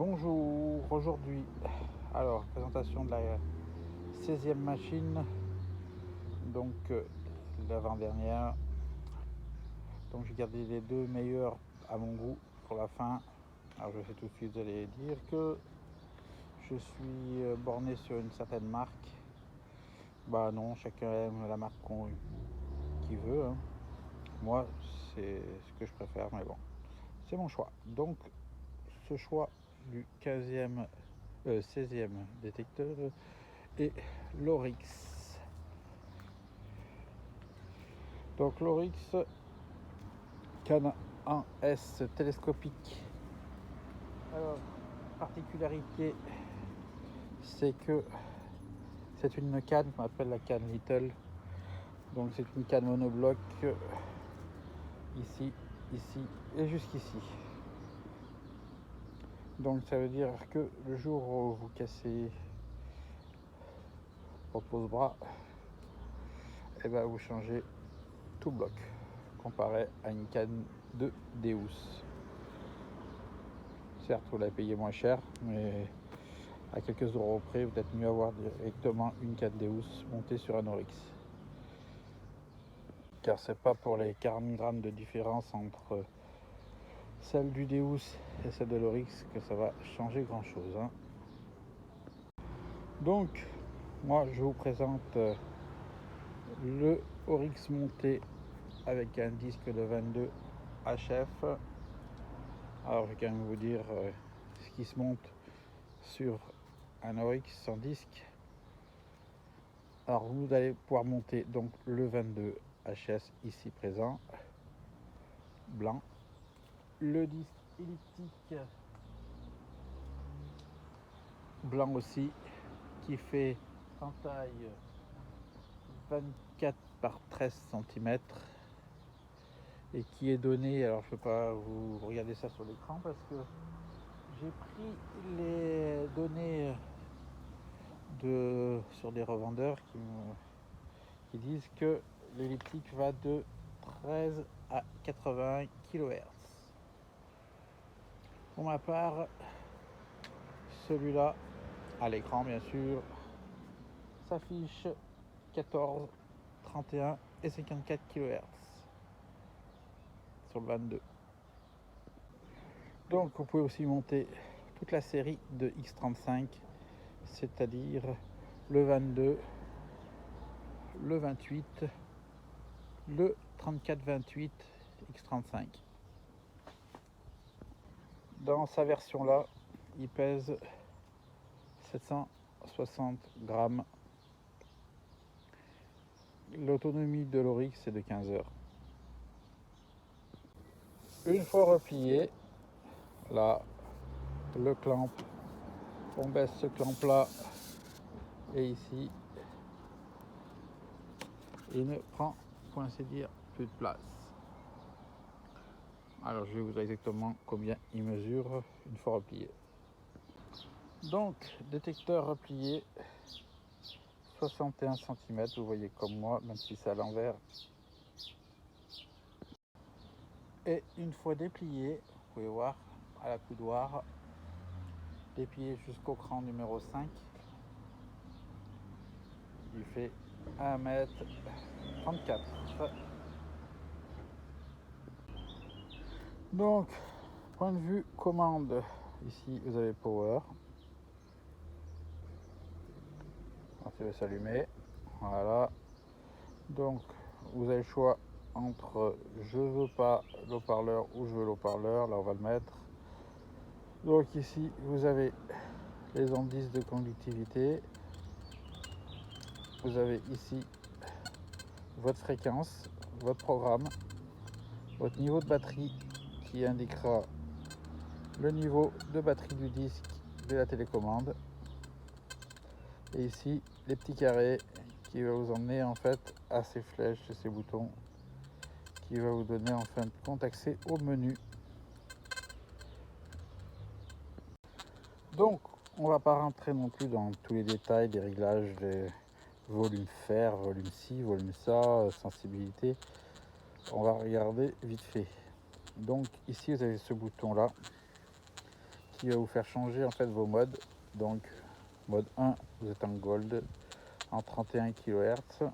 Bonjour, aujourd'hui, alors présentation de la 16e machine, donc l'avant-dernière. Donc j'ai gardé les deux meilleurs à mon goût pour la fin. Alors je sais tout de suite, vous allez dire que je suis borné sur une certaine marque. Bah non, chacun aime la marque qu'il veut, hein. Moi, c'est ce que je préfère, mais bon, c'est mon choix. Donc ce choix du 16e détecteur et l'Oryx. Donc l'Oryx, canne 1S télescopique. Alors, particularité, c'est que c'est une canne qu'on appelle la canne Little. Donc c'est une canne monobloc ici, ici et jusqu'ici. Donc ça veut dire que le jour où vous cassez votre pose-bras, et ben vous changez tout bloc comparé à une canne de Deus. Certes, vous l'avez payé moins cher, mais à quelques euros près, peut-être mieux avoir directement une canne Deus montée sur un Oryx. Car c'est pas pour les 40 grammes de différence entre celle du Deus et celle de l'Oryx que ça va changer grand chose, hein. Donc, moi je vous présente le Oryx monté avec un disque de 22 HF. Alors, je vais quand même vous dire ce qui se monte sur un Oryx sans disque. Alors, vous allez pouvoir monter donc le 22 HS ici présent, blanc, le disque elliptique blanc aussi, qui fait en taille 24 par 13 cm et qui est donné, alors je ne peux pas vous regarder ça sur l'écran parce que j'ai pris les données sur des revendeurs qui disent que l'elliptique va de 13 à 80 kHz. Pour ma part, celui-là, à l'écran bien sûr, s'affiche 14, 31 et 54 kHz sur le 22. Donc vous pouvez aussi monter toute la série de X35, c'est-à-dire le 22, le 28, le 34-28 X35. Dans sa version là, il pèse 760 grammes. L'autonomie de l'Oryx est de 15 heures. Une fois replié, là, le clamp, on baisse ce clamp là et ici, il ne prend, pour ainsi dire, plus de place. Alors je vais vous dire exactement combien il mesure une fois replié. Donc, détecteur replié, 61 cm, vous voyez comme moi, même si c'est à l'envers. Et une fois déplié, vous pouvez voir à la coudoir, déplié jusqu'au cran numéro 5, il fait 1,34 m. Donc, point de vue commande, ici vous avez power. Ça va s'allumer. Voilà. Donc, vous avez le choix entre je veux pas l'haut-parleur ou je veux l'haut-parleur. Là, on va le mettre. Donc ici, vous avez les indices de conductivité. Vous avez ici votre fréquence, votre programme, votre niveau de batterie qui indiquera le niveau de batterie du disque de la télécommande. Et ici, les petits carrés qui va vous emmener en fait à ces flèches et ces boutons qui va vous donner en fin de compte accès au menu. Donc, on va pas rentrer non plus dans tous les détails des réglages des volume fer, volume ci, volume ça, sensibilité. On va regarder vite fait. Donc ici vous avez ce bouton là qui va vous faire changer en fait vos modes. Donc mode 1, vous êtes en gold en 31 kHz.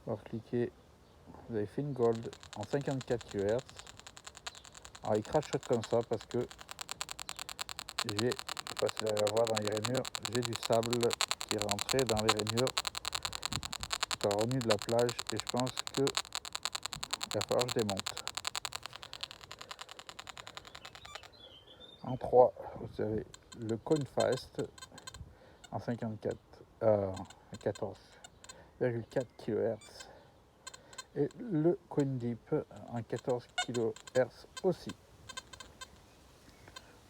Alors cliquez, vous avez fait une gold en 54 kHz. Alors il crachote comme ça parce que j'ai, je sais pas si vous allez voir dans les rainures, j'ai du sable qui est rentré dans les rainures, qui est revenu de la plage et je pense que il va falloir que je démonte. En 3, vous avez le Coinfast en 54, 14,4 kHz et le CoinDeep en 14 kHz aussi.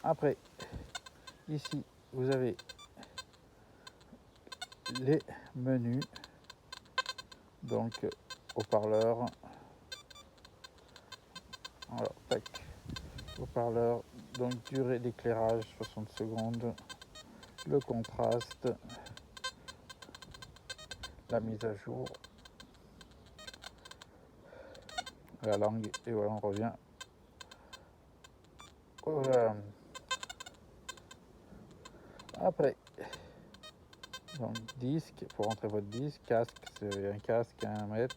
Après, ici, vous avez les menus, donc haut-parleur, alors tac, haut-parleur, donc durée d'éclairage 60 secondes, le contraste, la mise à jour, la langue, et voilà, on revient après. Donc disque, pour rentrer votre disque, casque, c'est un casque à 1 mètre,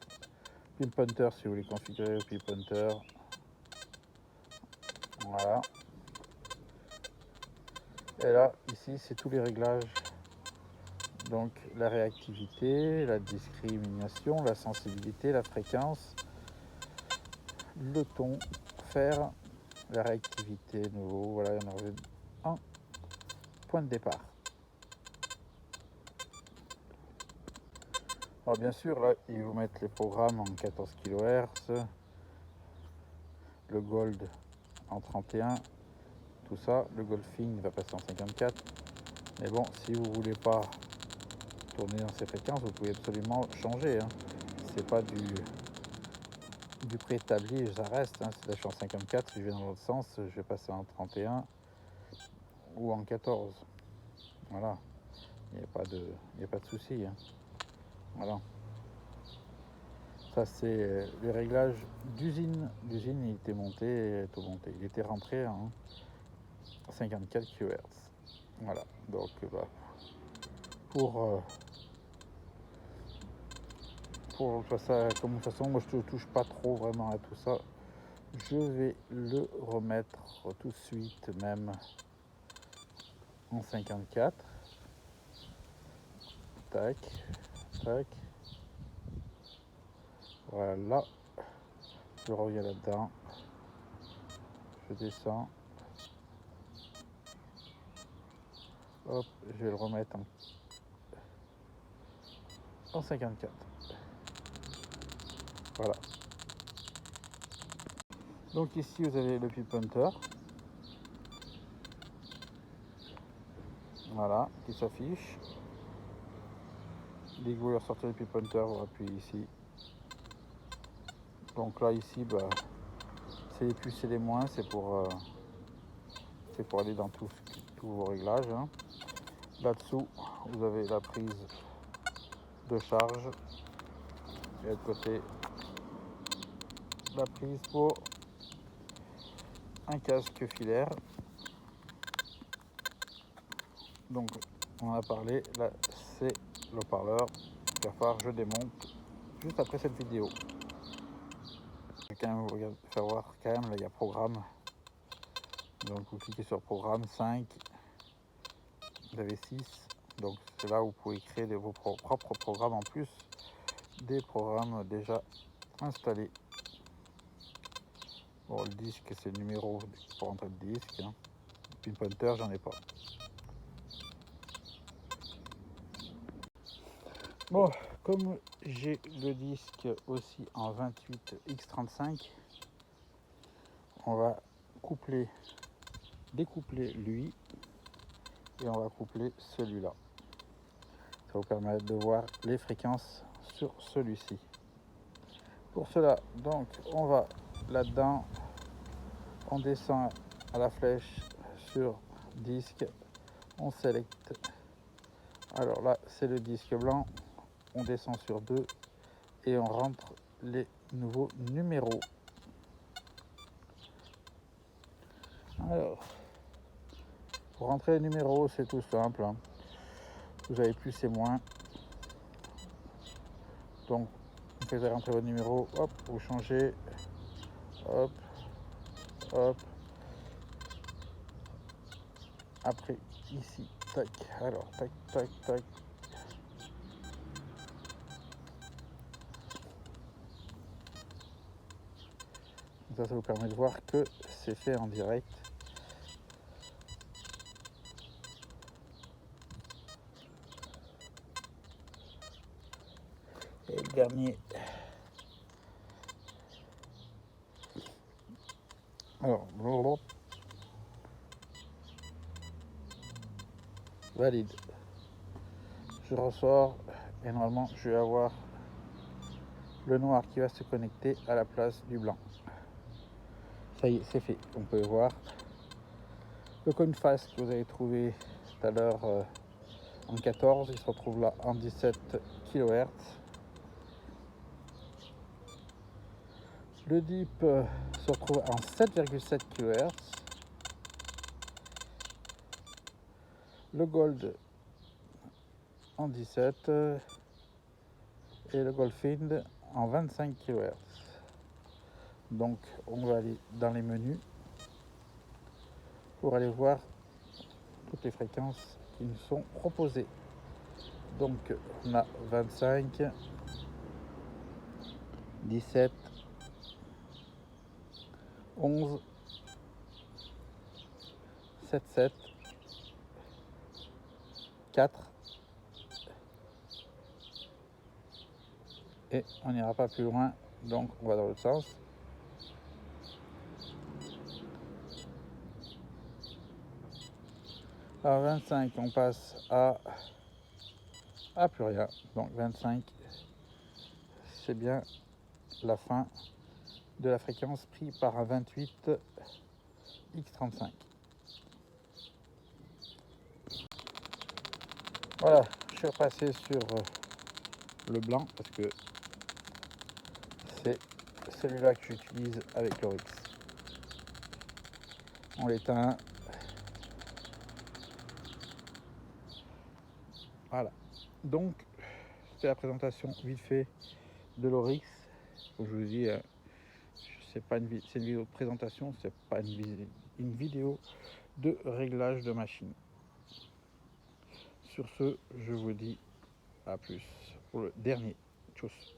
pin pointer si vous voulez configurer le pin pointer, voilà. Et là, ici, c'est tous les réglages, donc la réactivité, la discrimination, la sensibilité, la fréquence, le ton, faire, la réactivité, nouveau, voilà, il y en a un point de départ. Alors bien sûr, là, ils vous mettent les programmes en 14 kHz, le Gold en 31, tout ça. Le Golfing va passer en 54. Mais bon, si vous voulez pas tourner dans ces fréquences, vous pouvez absolument changer. Hein. C'est pas du préétabli, ça reste. Hein. Là, je suis en 54, si je vais dans l'autre sens, je vais passer en 31 ou en 14. Voilà, il n'y a pas de souci. Hein. Voilà. Ça, c'est les réglages d'usine. L'usine, il était monté, tout monté. Il était rentré en 54 kHz. Voilà, donc bah, pour ça, comme de toute façon, moi je ne touche pas trop vraiment à tout ça. Je vais le remettre tout de suite, même en 54. Tac, tac. Voilà, je reviens là-dedans. Je descends. Hop, je vais le remettre en 54. Voilà. Donc ici vous avez le pin pointer. Voilà, qui s'affiche. Dès que vous voulez ressortir le pin pointer, vous appuyez ici. Donc là ici, bah, c'est les plus et les moins, c'est pour aller dans tous vos réglages. Hein. Là-dessous, vous avez la prise de charge et à côté la prise pour un casque filaire. Donc on en a parlé, là c'est le haut-parleur. Il va falloir que je démonte juste après cette vidéo. Je vais quand même vous faire voir quand même, là il y a programme. Donc vous cliquez sur programme 5, vous avez 6. Donc c'est là où vous pouvez créer vos propres programmes en plus des programmes déjà installés. Bon, le disque c'est le numéro pour entrer le disque. Hein. Pin pointer, j'en ai pas. Bon, comme j'ai le disque aussi en 28x35, on va découpler lui et on va coupler celui-là. Ça va vous permettre de voir les fréquences sur celui-ci. Pour cela, donc, on va là-dedans, on descend à la flèche sur disque, on sélecte. Alors là, c'est le disque blanc, on descend sur 2 et on rentre les nouveaux numéros. Alors, Pour rentrer les numéros, c'est tout simple, hein. Vous avez plus et moins. Donc, vous faites rentrer votre numéro, hop, vous changez, hop, hop. Après, ici, tac, alors, tac, tac, tac. Ça vous permet de voir que c'est fait en direct. Et le dernier. Alors, valide. Je ressors et normalement je vais avoir le noir qui va se connecter à la place du blanc. Ça y est, c'est fait. On peut voir le coin face que vous avez trouvé tout à l'heure en 14, il se retrouve là en 17 kHz. Le dip se retrouve en 7,7 kHz. Le gold en 17 et le Goldfield en 25 kHz. Donc on va aller dans les menus pour aller voir toutes les fréquences qui nous sont proposées. Donc on a 25, 17, 11, 7, 7, 4 et on n'ira pas plus loin, donc on va dans l'autre sens. Alors 25 on passe à plus rien, donc 25 c'est bien la fin de la fréquence prise par un 28 X35. Voilà, je suis repassé sur le blanc parce que c'est celui-là que j'utilise avec l'Oryx. On l'éteint. Voilà. Donc, c'était la présentation vite fait de l'Oryx. Comme je vous dis, c'est une vidéo de présentation, c'est pas une vidéo de réglage de machine. Sur ce, je vous dis à plus pour le dernier. Tchuss.